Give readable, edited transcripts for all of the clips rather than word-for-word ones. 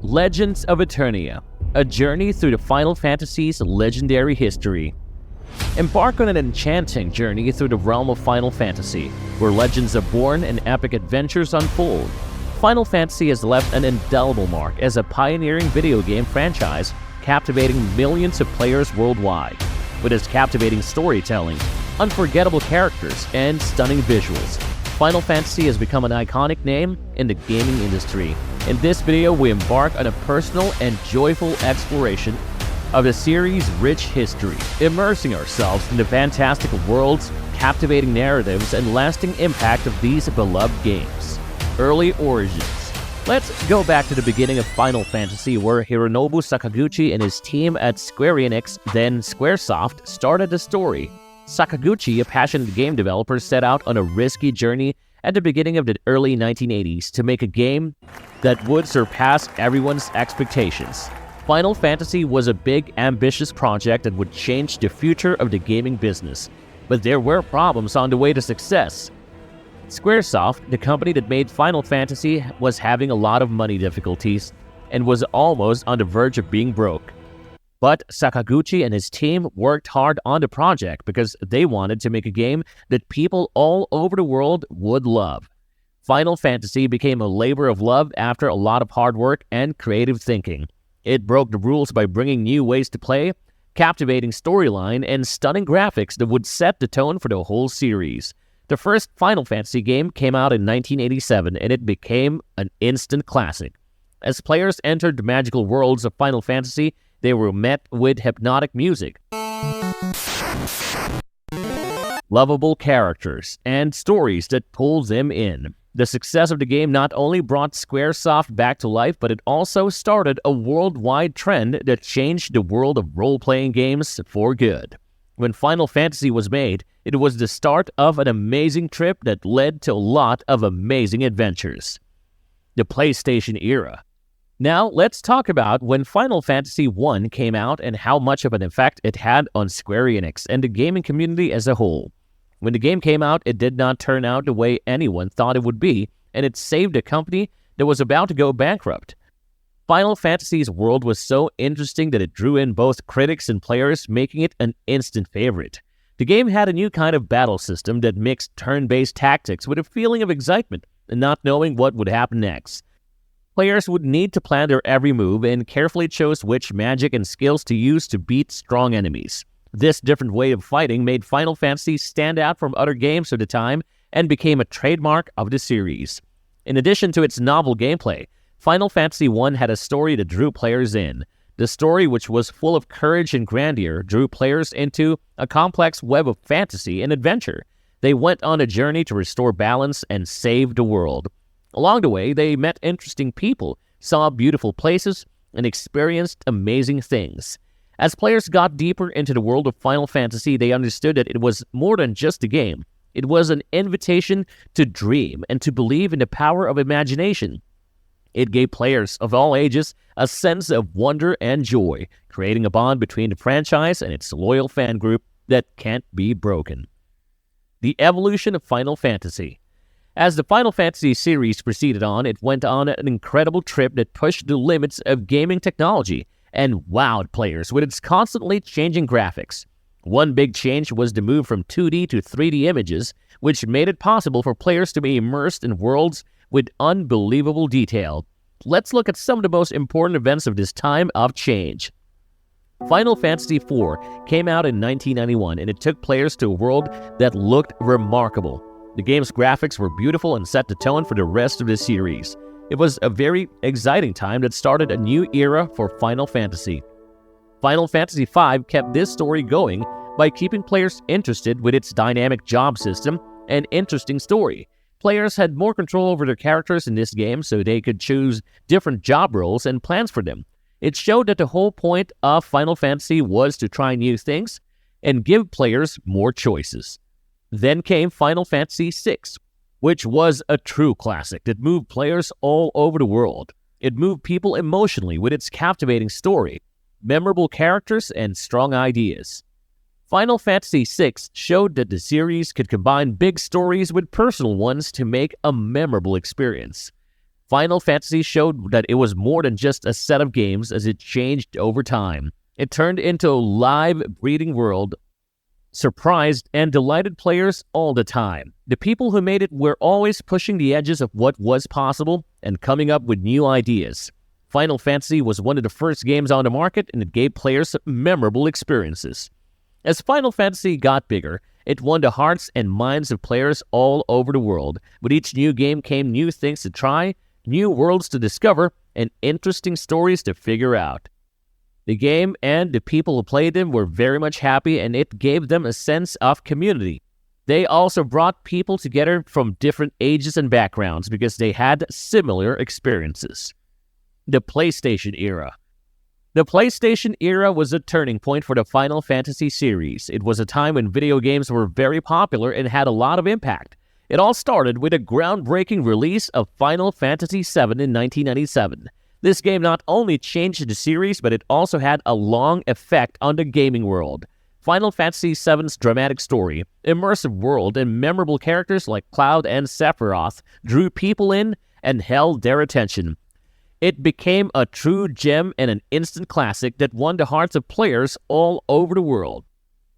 Legends of Eternia, a journey through the Final Fantasy's legendary history. Embark on an enchanting journey through the realm of Final Fantasy, where legends are born and epic adventures unfold. Final Fantasy has left an indelible mark as a pioneering video game franchise, captivating millions of players worldwide. With its captivating storytelling, unforgettable characters, and stunning visuals, Final Fantasy has become an iconic name in the gaming industry. In this video, we embark on a personal and joyful exploration of the series' rich history, immersing ourselves in the fantastic worlds, captivating narratives, and lasting impact of these beloved games. Early origins. Let's go back to the beginning of Final Fantasy, where Hironobu Sakaguchi and his team at Square Enix, then Squaresoft, started the story. Sakaguchi, a passionate game developer, set out on a risky journey at the beginning of the early 1980s to make a game that would surpass everyone's expectations. Final Fantasy was a big, ambitious project that would change the future of the gaming business, but there were problems on the way to success. Squaresoft, the company that made Final Fantasy, was having a lot of money difficulties and was almost on the verge of being broke. But Sakaguchi and his team worked hard on the project because they wanted to make a game that people all over the world would love. Final Fantasy became a labor of love after a lot of hard work and creative thinking. It broke the rules by bringing new ways to play, captivating storyline, and stunning graphics that would set the tone for the whole series. The first Final Fantasy game came out in 1987, and it became an instant classic. As players entered the magical worlds of Final Fantasy, they were met with hypnotic music, lovable characters, and stories that pulled them in. The success of the game not only brought Squaresoft back to life, but it also started a worldwide trend that changed the world of role-playing games for good. When Final Fantasy was made, it was the start of an amazing trip that led to a lot of amazing adventures. The PlayStation era. Now, let's talk about when Final Fantasy I came out and how much of an effect it had on Square Enix and the gaming community as a whole. When the game came out, it did not turn out the way anyone thought it would be, and it saved a company that was about to go bankrupt. Final Fantasy's world was so interesting that it drew in both critics and players, making it an instant favorite. The game had a new kind of battle system that mixed turn-based tactics with a feeling of excitement and not knowing what would happen next. Players would need to plan their every move and carefully chose which magic and skills to use to beat strong enemies. This different way of fighting made Final Fantasy stand out from other games of the time and became a trademark of the series. In addition to its novel gameplay, Final Fantasy I had a story that drew players in. The story, which was full of courage and grandeur, drew players into a complex web of fantasy and adventure. They went on a journey to restore balance and save the world. Along the way, they met interesting people, saw beautiful places, and experienced amazing things. As players got deeper into the world of Final Fantasy, they understood that it was more than just a game. It was an invitation to dream and to believe in the power of imagination. It gave players of all ages a sense of wonder and joy, creating a bond between the franchise and its loyal fan group that can't be broken. The evolution of Final Fantasy. As the Final Fantasy series proceeded on, it went on an incredible trip that pushed the limits of gaming technology and wowed players with its constantly changing graphics. One big change was the move from 2D to 3D images, which made it possible for players to be immersed in worlds with unbelievable detail. Let's look at some of the most important events of this time of change. Final Fantasy IV came out in 1991, and it took players to a world that looked remarkable. The game's graphics were beautiful and set the tone for the rest of the series. It was a very exciting time that started a new era for Final Fantasy. Final Fantasy V kept this story going by keeping players interested with its dynamic job system and interesting story. Players had more control over their characters in this game, so they could choose different job roles and plans for them. It showed that the whole point of Final Fantasy was to try new things and give players more choices. Then came Final Fantasy VI, which was a true classic that moved players all over the world. It moved people emotionally with its captivating story, memorable characters, and strong ideas. Final Fantasy VI showed that the series could combine big stories with personal ones to make a memorable experience. Final Fantasy showed that it was more than just a set of games as it changed over time. It turned into a live, breathing world, surprised and delighted players all the time. The people who made it were always pushing the edges of what was possible and coming up with new ideas. Final Fantasy was one of the first games on the market, and it gave players memorable experiences. As Final Fantasy got bigger, it won the hearts and minds of players all over the world. With each new game came new things to try, new worlds to discover, and interesting stories to figure out. The game and the people who played them were very much happy, and it gave them a sense of community. They also brought people together from different ages and backgrounds because they had similar experiences. The PlayStation era. The PlayStation era was a turning point for the Final Fantasy series. It was a time when video games were very popular and had a lot of impact. It all started with a groundbreaking release of Final Fantasy VII in 1997. This game not only changed the series, but it also had a long effect on the gaming world. Final Fantasy VII's dramatic story, immersive world, and memorable characters like Cloud and Sephiroth drew people in and held their attention. It became a true gem and an instant classic that won the hearts of players all over the world.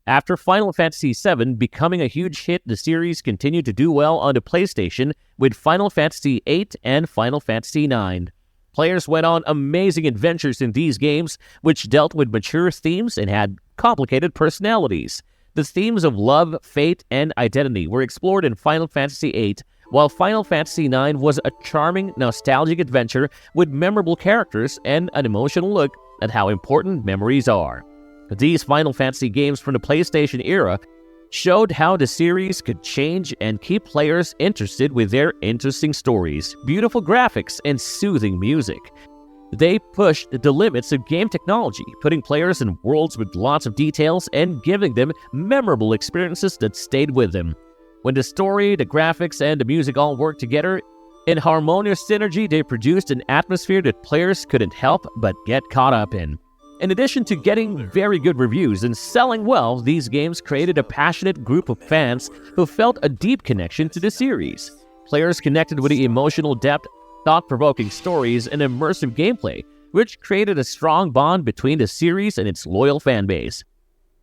After Final Fantasy VII becoming a huge hit, the series continued to do well on the PlayStation with Final Fantasy VIII and Final Fantasy IX. Players went on amazing adventures in these games, which dealt with mature themes and had complicated personalities. The themes of love, fate, and identity were explored in Final Fantasy VIII, while Final Fantasy IX was a charming, nostalgic adventure with memorable characters and an emotional look at how important memories are. These Final Fantasy games from the PlayStation era showed how the series could change and keep players interested with their interesting stories, beautiful graphics, and soothing music. They pushed the limits of game technology, putting players in worlds with lots of details and giving them memorable experiences that stayed with them. When the story, the graphics, and the music all worked together in harmonious synergy, they produced an atmosphere that players couldn't help but get caught up in. In addition to getting very good reviews and selling well, these games created a passionate group of fans who felt a deep connection to the series. Players connected with the emotional depth, thought-provoking stories, and immersive gameplay, which created a strong bond between the series and its loyal fanbase.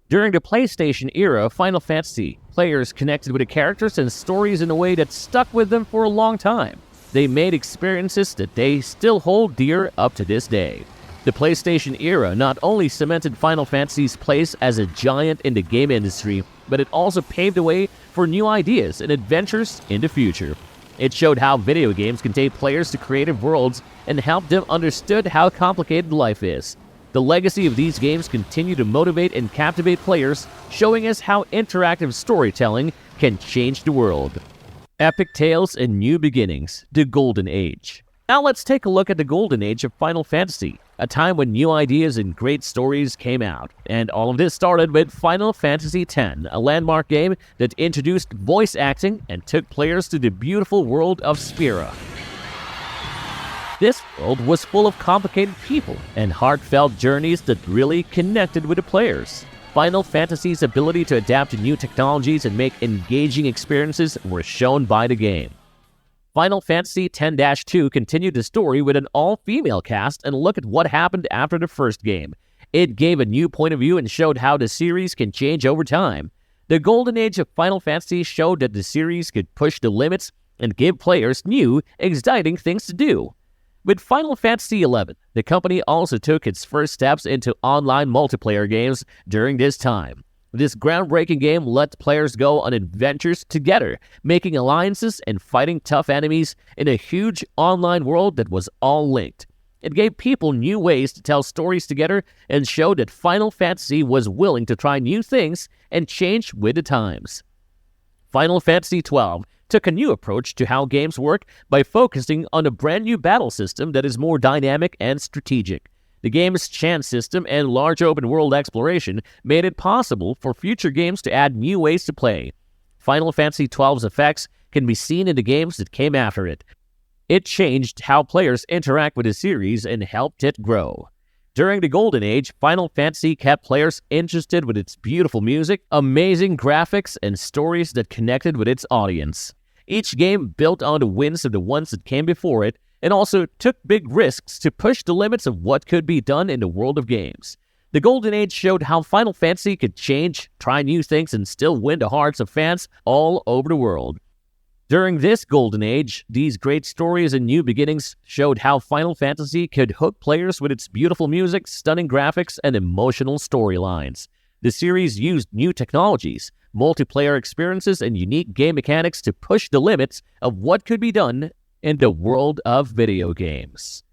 During the PlayStation era of Final Fantasy, players connected with the characters and stories in a way that stuck with them for a long time. They made experiences that they still hold dear up to this day. The PlayStation era not only cemented Final Fantasy's place as a giant in the game industry, but it also paved the way for new ideas and adventures in the future. It showed how video games can take players to creative worlds and help them understand how complicated life is. The legacy of these games continue to motivate and captivate players, showing us how interactive storytelling can change the world. Epic Tales and New Beginnings, the Golden Age. Now let's take a look at the Golden Age of Final Fantasy, a time when new ideas and great stories came out. And all of this started with Final Fantasy X, a landmark game that introduced voice acting and took players to the beautiful world of Spira. This world was full of complicated people and heartfelt journeys that really connected with the players. Final Fantasy's ability to adapt to new technologies and make engaging experiences were shown by the game. Final Fantasy X-2 continued the story with an all-female cast and look at what happened after the first game. It gave a new point of view and showed how the series can change over time. The Golden Age of Final Fantasy showed that the series could push the limits and give players new, exciting things to do. With Final Fantasy XI, the company also took its first steps into online multiplayer games during this time. This groundbreaking game let players go on adventures together, making alliances and fighting tough enemies in a huge online world that was all linked. It gave people new ways to tell stories together and showed that Final Fantasy was willing to try new things and change with the times. Final Fantasy XII took a new approach to how games work by focusing on a brand new battle system that is more dynamic and strategic. The game's chance system and large open-world exploration made it possible for future games to add new ways to play. Final Fantasy XII's effects can be seen in the games that came after it. It changed how players interact with the series and helped it grow. During the Golden Age, Final Fantasy kept players interested with its beautiful music, amazing graphics, and stories that connected with its audience. Each game built on the wins of the ones that came before it, and also took big risks to push the limits of what could be done in the world of games. The Golden Age showed how Final Fantasy could change, try new things, and still win the hearts of fans all over the world. During this Golden Age, these great stories and new beginnings showed how Final Fantasy could hook players with its beautiful music, stunning graphics, and emotional storylines. The series used new technologies, multiplayer experiences, and unique game mechanics to push the limits of what could be done in the world of video games.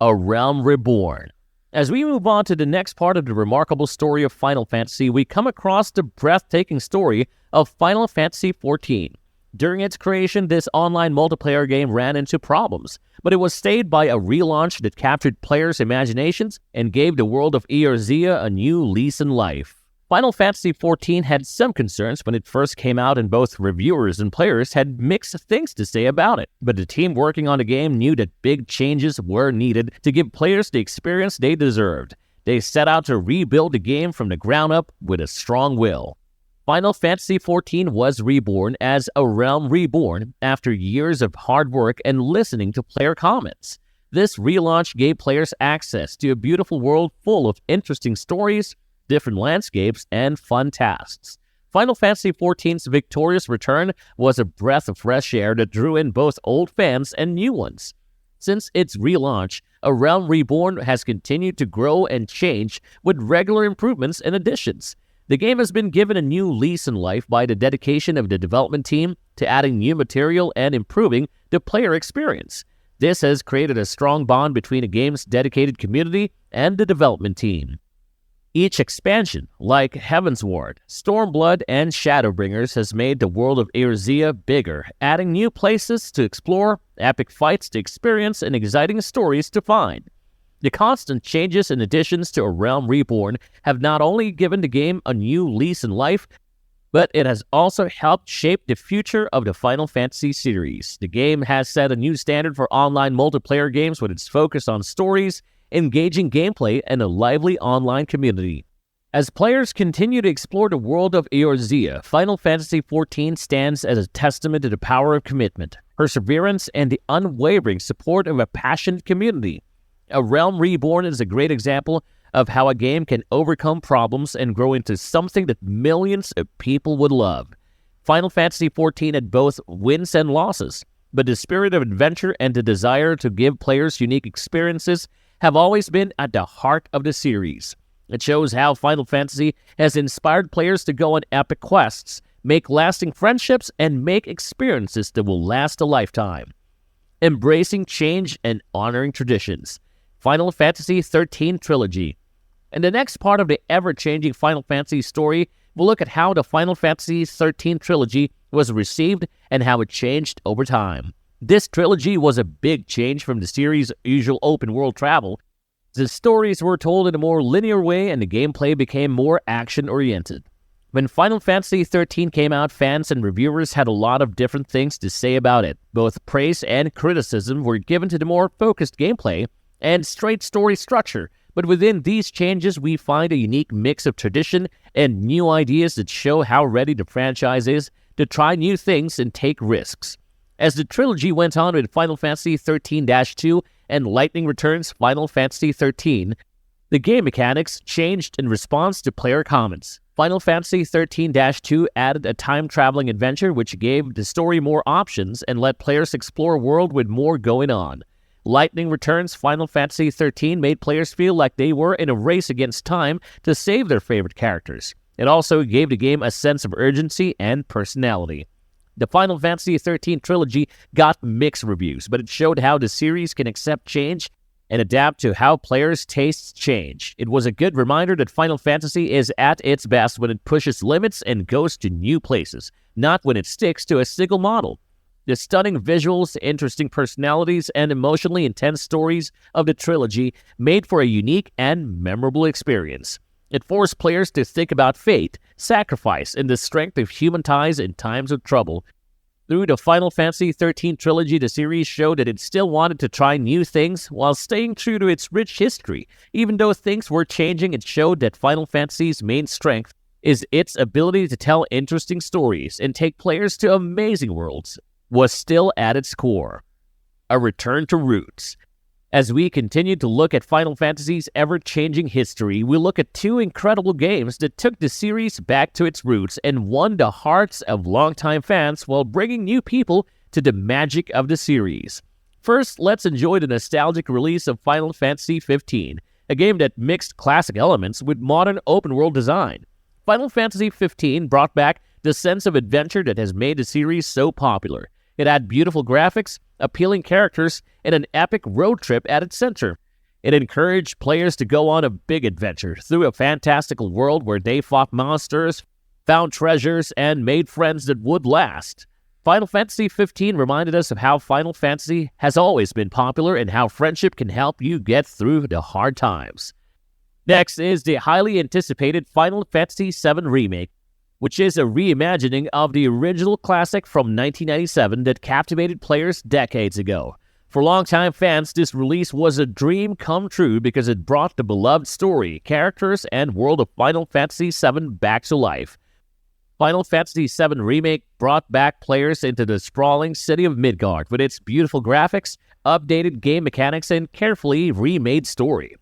A Realm Reborn. As we move on to the next part of the remarkable story of Final Fantasy, we come across the breathtaking story of Final Fantasy XIV. During its creation, this online multiplayer game ran into problems, but it was stayed by a relaunch that captured players' imaginations and gave the world of Eternia a new lease on life. Final Fantasy XIV had some concerns when it first came out, and both reviewers and players had mixed things to say about it. But the team working on the game knew that big changes were needed to give players the experience they deserved. They set out to rebuild the game from the ground up with a strong will. Final Fantasy XIV was reborn as A Realm Reborn after years of hard work and listening to player comments. This relaunch gave players access to a beautiful world full of interesting stories, different landscapes, and fun tasks. Final Fantasy XIV's victorious return was a breath of fresh air that drew in both old fans and new ones. Since its relaunch, A Realm Reborn has continued to grow and change with regular improvements and additions. The game has been given a new lease on life by the dedication of the development team to adding new material and improving the player experience. This has created a strong bond between the game's dedicated community and the development team. Each expansion, like Heavensward, Stormblood, and Shadowbringers, has made the world of Eternia bigger, adding new places to explore, epic fights to experience, and exciting stories to find. The constant changes and additions to A Realm Reborn have not only given the game a new lease on life, but it has also helped shape the future of the Final Fantasy series. The game has set a new standard for online multiplayer games with its focus on stories, engaging gameplay, and a lively online community. As players continue to explore the world of Eternia, Final Fantasy XIV stands as a testament to the power of commitment, perseverance, and the unwavering support of a passionate community. A Realm Reborn is a great example of how a game can overcome problems and grow into something that millions of people would love. Final Fantasy XIV had both wins and losses, but the spirit of adventure and the desire to give players unique experiences have always been at the heart of the series. It shows how Final Fantasy has inspired players to go on epic quests, make lasting friendships, and make experiences that will last a lifetime. Embracing change and honoring traditions. Final Fantasy XIII Trilogy. In the next part of the ever-changing Final Fantasy story, we'll look at how the Final Fantasy XIII Trilogy was received and how it changed over time. This trilogy was a big change from the series' usual open-world travel. The stories were told in a more linear way and the gameplay became more action-oriented. When Final Fantasy XIII came out, fans and reviewers had a lot of different things to say about it. Both praise and criticism were given to the more focused gameplay and straight story structure, but within these changes we find a unique mix of tradition and new ideas that show how ready the franchise is to try new things and take risks. As the trilogy went on with Final Fantasy XIII-2 and Lightning Returns Final Fantasy XIII, the game mechanics changed in response to player comments. Final Fantasy XIII-2 added a time-traveling adventure which gave the story more options and let players explore a world with more going on. Lightning Returns Final Fantasy XIII made players feel like they were in a race against time to save their favorite characters. It also gave the game a sense of urgency and personality. The Final Fantasy XIII trilogy got mixed reviews, but it showed how the series can accept change and adapt to how players' tastes change. It was a good reminder that Final Fantasy is at its best when it pushes limits and goes to new places, not when it sticks to a single model. The stunning visuals, interesting personalities, and emotionally intense stories of the trilogy made for a unique and memorable experience. It forced players to think about fate, sacrifice, and the strength of human ties in times of trouble. Through the Final Fantasy XIII trilogy, the series showed that it still wanted to try new things while staying true to its rich history. Even though things were changing, it showed that Final Fantasy's main strength is its ability to tell interesting stories and take players to amazing worlds was still at its core. A a return to roots. As we continue to look at Final Fantasy's ever-changing history, we look at two incredible games that took the series back to its roots and won the hearts of longtime fans while bringing new people to the magic of the series. First, let's enjoy the nostalgic release of Final Fantasy XV, a game that mixed classic elements with modern open-world design. Final Fantasy XV brought back the sense of adventure that has made the series so popular. It had beautiful graphics, appealing characters, and an epic road trip at its center. It encouraged players to go on a big adventure through a fantastical world where they fought monsters, found treasures, and made friends that would last. Final Fantasy XV reminded us of how Final Fantasy has always been popular and how friendship can help you get through the hard times. Next is the highly anticipated Final Fantasy VII Remake, which is a reimagining of the original classic from 1997 that captivated players decades ago. For longtime fans, this release was a dream come true because it brought the beloved story, characters, and world of Final Fantasy VII back to life. Final Fantasy VII Remake brought back players into the sprawling city of Midgard with its beautiful graphics, updated game mechanics, and carefully remade story.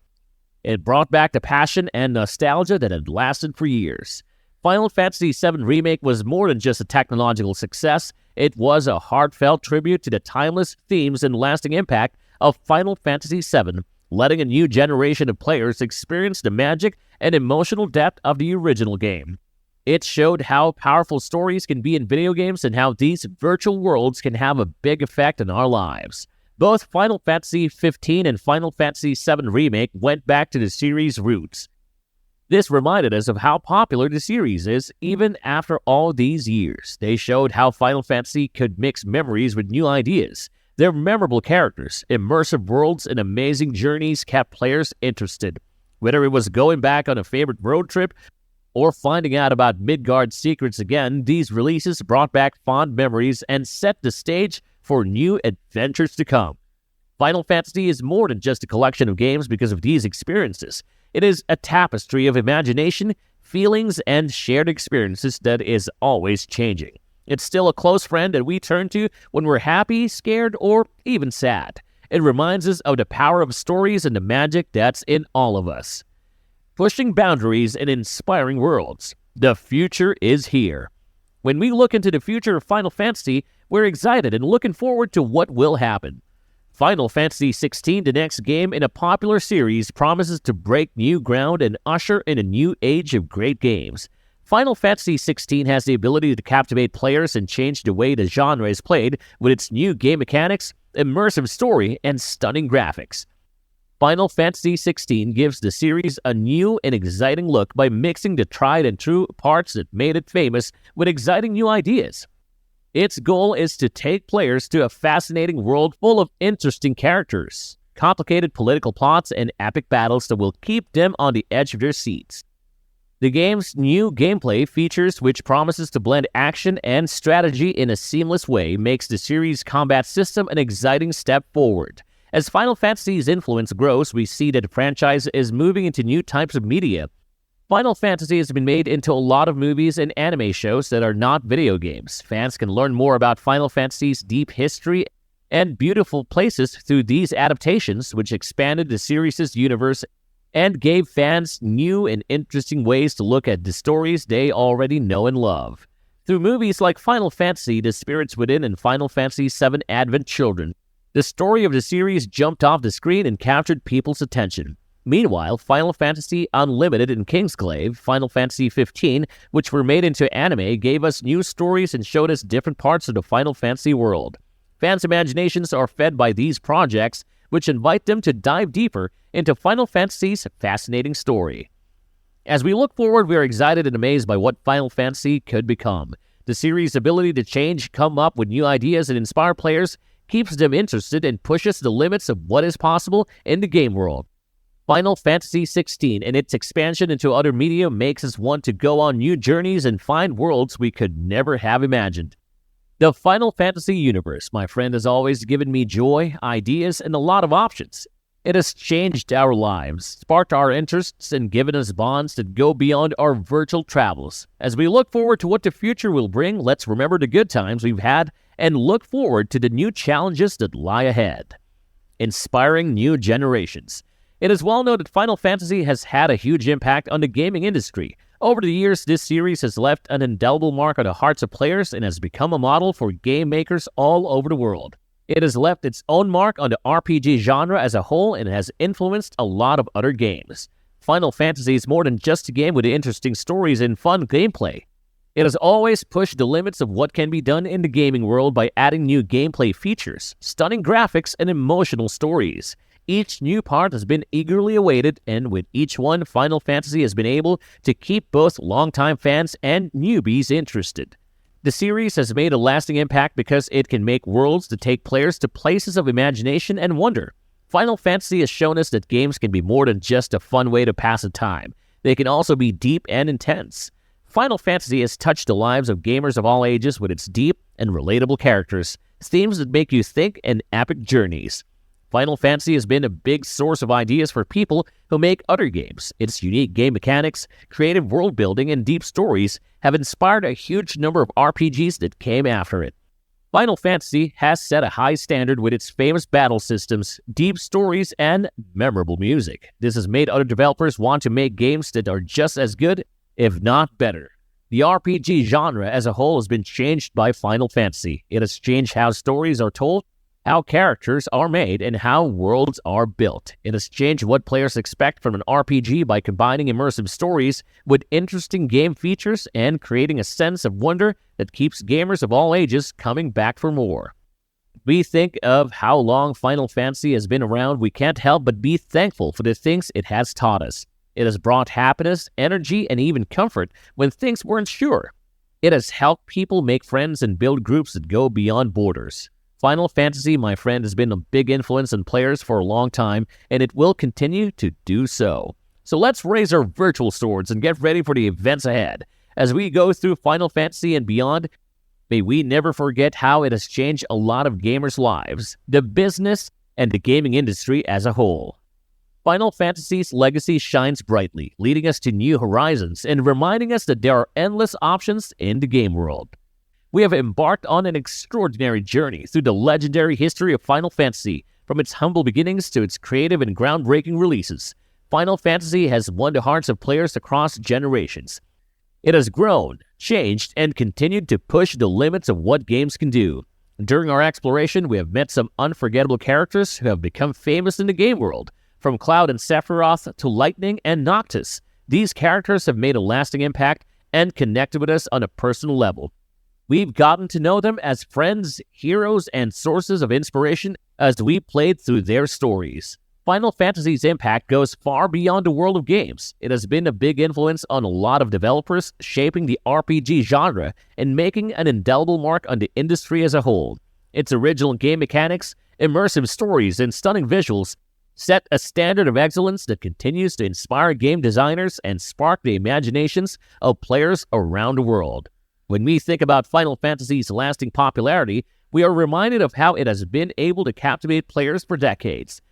It brought back the passion and nostalgia that had lasted for years. Final Fantasy VII Remake was more than just a technological success. It was a heartfelt tribute to the timeless themes and lasting impact of Final Fantasy VII, letting a new generation of players experience the magic and emotional depth of the original game. It showed how powerful stories can be in video games and how these virtual worlds can have a big effect on our lives. Both Final Fantasy XV and Final Fantasy VII Remake went back to the series' roots. This reminded us of how popular the series is even after all these years. They showed how Final Fantasy could mix memories with new ideas. Their memorable characters, immersive worlds, and amazing journeys kept players interested. Whether it was going back on a favorite road trip or finding out about Midgard's secrets again, these releases brought back fond memories and set the stage for new adventures to come. Final Fantasy is more than just a collection of games because of these experiences. It is a tapestry of imagination, feelings, and shared experiences that is always changing. It's still a close friend that we turn to when we're happy, scared, or even sad. It reminds us of the power of stories and the magic that's in all of us. Pushing boundaries and inspiring worlds. The future is here. When we look into the future of Final Fantasy, we're excited and looking forward to what will happen. Final Fantasy XVI, the next game in a popular series, promises to break new ground and usher in a new age of great games. Final Fantasy XVI has the ability to captivate players and change the way the genre is played with its new game mechanics, immersive story, and stunning graphics. Final Fantasy XVI gives the series a new and exciting look by mixing the tried and true parts that made it famous with exciting new ideas. Its goal is to take players to a fascinating world full of interesting characters, complicated political plots, and epic battles that will keep them on the edge of their seats. The game's new gameplay features, which promises to blend action and strategy in a seamless way, makes the series' combat system an exciting step forward. As Final Fantasy's influence grows, we see that the franchise is moving into new types of media. Final Fantasy has been made into a lot of movies and anime shows that are not video games. Fans can learn more about Final Fantasy's deep history and beautiful places through these adaptations, which expanded the series' universe and gave fans new and interesting ways to look at the stories they already know and love. Through movies like Final Fantasy, The Spirits Within, and Final Fantasy VII Advent Children, the story of the series jumped off the screen and captured people's attention. Meanwhile, Final Fantasy Unlimited and Kingsglaive, Final Fantasy XV, which were made into anime, gave us new stories and showed us different parts of the Final Fantasy world. Fans' imaginations are fed by these projects, which invite them to dive deeper into Final Fantasy's fascinating story. As we look forward, we are excited and amazed by what Final Fantasy could become. The series' ability to change, come up with new ideas, and inspire players keeps them interested and pushes the limits of what is possible in the game world. Final Fantasy XVI and its expansion into other media makes us want to go on new journeys and find worlds we could never have imagined. The Final Fantasy universe, my friend, has always given me joy, ideas, and a lot of options. It has changed our lives, sparked our interests, and given us bonds that go beyond our virtual travels. As we look forward to what the future will bring, let's remember the good times we've had and look forward to the new challenges that lie ahead. Inspiring new generations. It is well known that Final Fantasy has had a huge impact on the gaming industry. Over the years, this series has left an indelible mark on the hearts of players and has become a model for game makers all over the world. It has left its own mark on the RPG genre as a whole and has influenced a lot of other games. Final Fantasy is more than just a game with interesting stories and fun gameplay. It has always pushed the limits of what can be done in the gaming world by adding new gameplay features, stunning graphics, and emotional stories. Each new part has been eagerly awaited, and with each one, Final Fantasy has been able to keep both longtime fans and newbies interested. The series has made a lasting impact because it can make worlds that take players to places of imagination and wonder. Final Fantasy has shown us that games can be more than just a fun way to pass the time. They can also be deep and intense. Final Fantasy has touched the lives of gamers of all ages with its deep and relatable characters, themes that make you think, and epic journeys. Final Fantasy has been a big source of ideas for people who make other games. Its unique game mechanics, creative world building, and deep stories have inspired a huge number of RPGs that came after it. Final Fantasy has set a high standard with its famous battle systems, deep stories, and memorable music. This has made other developers want to make games that are just as good, if not better. The RPG genre as a whole has been changed by Final Fantasy. It has changed how stories are told, how characters are made, and how worlds are built. It has changed what players expect from an RPG by combining immersive stories with interesting game features and creating a sense of wonder that keeps gamers of all ages coming back for more. We think of how long Final Fantasy has been around, we can't help but be thankful for the things it has taught us. It has brought happiness, energy, and even comfort when things weren't sure. It has helped people make friends and build groups that go beyond borders. Final Fantasy, my friend, has been a big influence on players for a long time, and it will continue to do so. So let's raise our virtual swords and get ready for the events ahead. As we go through Final Fantasy and beyond, may we never forget how it has changed a lot of gamers' lives, the business, and the gaming industry as a whole. Final Fantasy's legacy shines brightly, leading us to new horizons and reminding us that there are endless options in the game world. We have embarked on an extraordinary journey through the legendary history of Final Fantasy, from its humble beginnings to its creative and groundbreaking releases. Final Fantasy has won the hearts of players across generations. It has grown, changed, and continued to push the limits of what games can do. During our exploration, we have met some unforgettable characters who have become famous in the game world. From Cloud and Sephiroth to Lightning and Noctis, these characters have made a lasting impact and connected with us on a personal level. We've gotten to know them as friends, heroes, and sources of inspiration as we played through their stories. Final Fantasy's impact goes far beyond the world of games. It has been a big influence on a lot of developers, shaping the RPG genre and making an indelible mark on the industry as a whole. Its original game mechanics, immersive stories, and stunning visuals set a standard of excellence that continues to inspire game designers and spark the imaginations of players around the world. When we think about Final Fantasy's lasting popularity, we are reminded of how it has been able to captivate players for decades.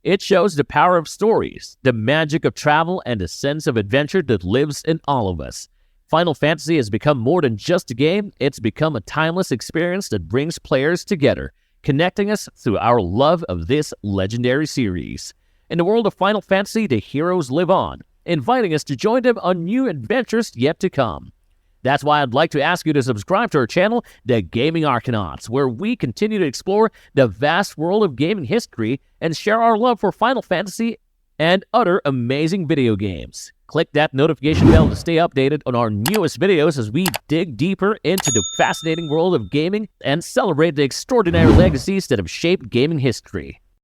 It shows the power of stories, the magic of travel, and the sense of adventure that lives in all of us. Final Fantasy has become more than just a game, it's become a timeless experience that brings players together, connecting us through our love of this legendary series. In the world of Final Fantasy, the heroes live on, inviting us to join them on new adventures yet to come. That's why I'd like to ask you to subscribe to our channel, The Gaming Arcanauts, where we continue to explore the vast world of gaming history and share our love for Final Fantasy and other amazing video games. Click that notification bell to stay updated on our newest videos as we dig deeper into the fascinating world of gaming and celebrate the extraordinary legacies that have shaped gaming history.